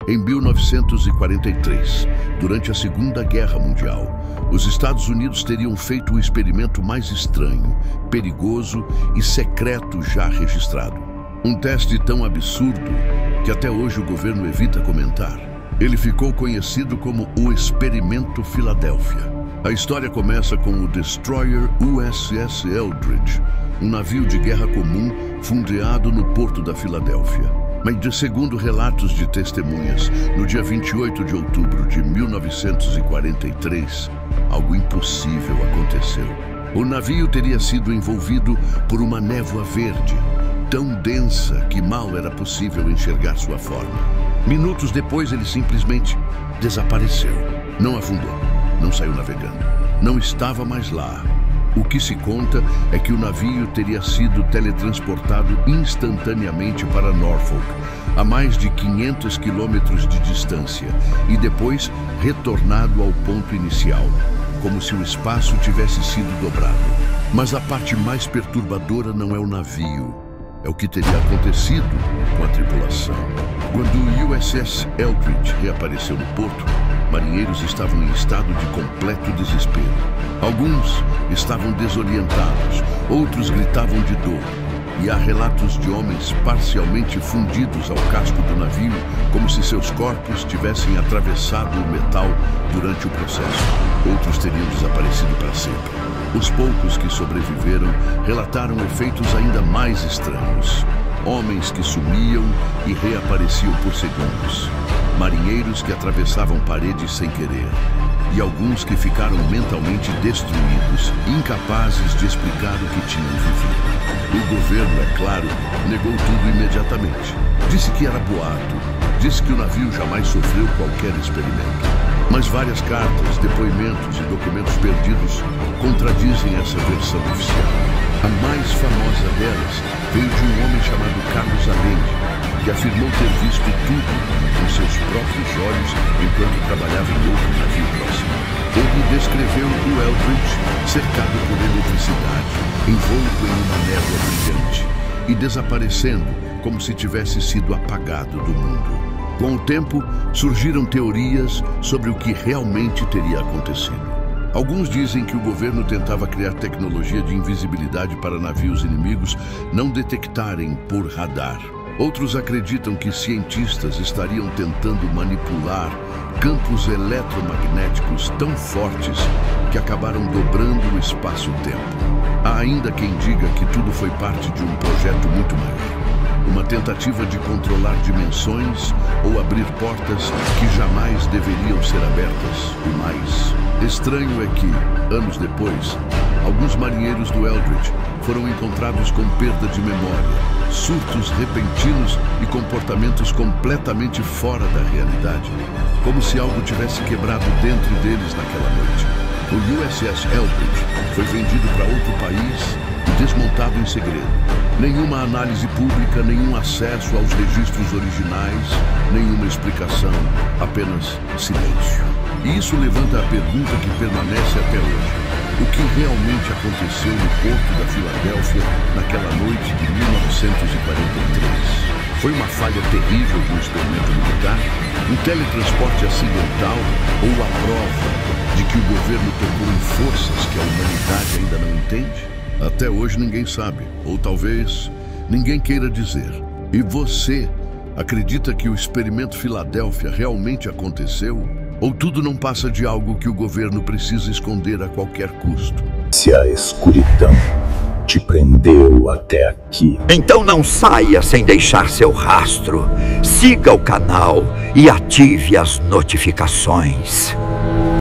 Em 1943, durante a Segunda Guerra Mundial, os Estados Unidos teriam feito o experimento mais estranho, perigoso e secreto já registrado. Um teste tão absurdo que até hoje o governo evita comentar. Ele ficou conhecido como o Experimento Filadélfia. A história começa com o destroyer USS Eldridge, um navio de guerra comum fundeado no porto da Filadélfia. Mas, segundo relatos de testemunhas, no dia 28 de outubro de 1943, algo impossível aconteceu. O navio teria sido envolvido por uma névoa verde, tão densa que mal era possível enxergar sua forma. Minutos depois, ele simplesmente desapareceu. Não afundou, não saiu navegando, não estava mais lá. O que se conta é que o navio teria sido teletransportado instantaneamente para Norfolk, a mais de 500 quilômetros de distância, e depois retornado ao ponto inicial, como se o espaço tivesse sido dobrado. Mas a parte mais perturbadora não é o navio, é o que teria acontecido com a tripulação. Quando o USS Eldridge reapareceu no porto, marinheiros estavam em estado de completo desespero. Alguns estavam desorientados, outros gritavam de dor. E há relatos de homens parcialmente fundidos ao casco do navio, como se seus corpos tivessem atravessado o metal durante o processo. Outros teriam desaparecido para sempre. Os poucos que sobreviveram relataram efeitos ainda mais estranhos. Homens que sumiam e reapareciam por segundos. Marinheiros que atravessavam paredes sem querer. E alguns que ficaram mentalmente destruídos, incapazes de explicar o que tinham vivido. O governo, é claro, negou tudo imediatamente. Disse que era boato, disse que o navio jamais sofreu qualquer experimento. Mas várias cartas, depoimentos e documentos perdidos contradizem essa versão oficial. A mais famosa delas veio de um homem chamado Carlos Allende, que afirmou ter visto tudo com seus próprios olhos enquanto trabalhava em outro navio próximo. Ele descreveu o Eldridge cercado por eletricidade, envolto em uma névoa brilhante e desaparecendo como se tivesse sido apagado do mundo. Com o tempo, surgiram teorias sobre o que realmente teria acontecido. Alguns dizem que o governo tentava criar tecnologia de invisibilidade para navios inimigos não detectarem por radar. Outros acreditam que cientistas estariam tentando manipular campos eletromagnéticos tão fortes que acabaram dobrando o espaço-tempo. Há ainda quem diga que tudo foi parte de um projeto muito maior. Uma tentativa de controlar dimensões ou abrir portas que jamais deveriam ser abertas. O mais estranho é que, anos depois, alguns marinheiros do Eldridge foram encontrados com perda de memória, surtos repentinos e comportamentos completamente fora da realidade, como se algo tivesse quebrado dentro deles naquela noite. O USS Eldridge foi vendido para outro país e desmontado em segredo. Nenhuma análise pública, nenhum acesso aos registros originais, nenhuma explicação, apenas silêncio. E isso levanta a pergunta que permanece até hoje. O que realmente aconteceu no porto da Filadélfia naquela noite de 1943? Foi uma falha terrível de um experimento militar? Um teletransporte acidental? Ou a prova de que o governo tocou em forças que a humanidade ainda não entende? Até hoje ninguém sabe, ou talvez ninguém queira dizer. E você acredita que o Experimento Filadélfia realmente aconteceu? Ou tudo não passa de algo que o governo precisa esconder a qualquer custo? Se a escuridão te prendeu até aqui, então não saia sem deixar seu rastro. Siga o canal e ative as notificações.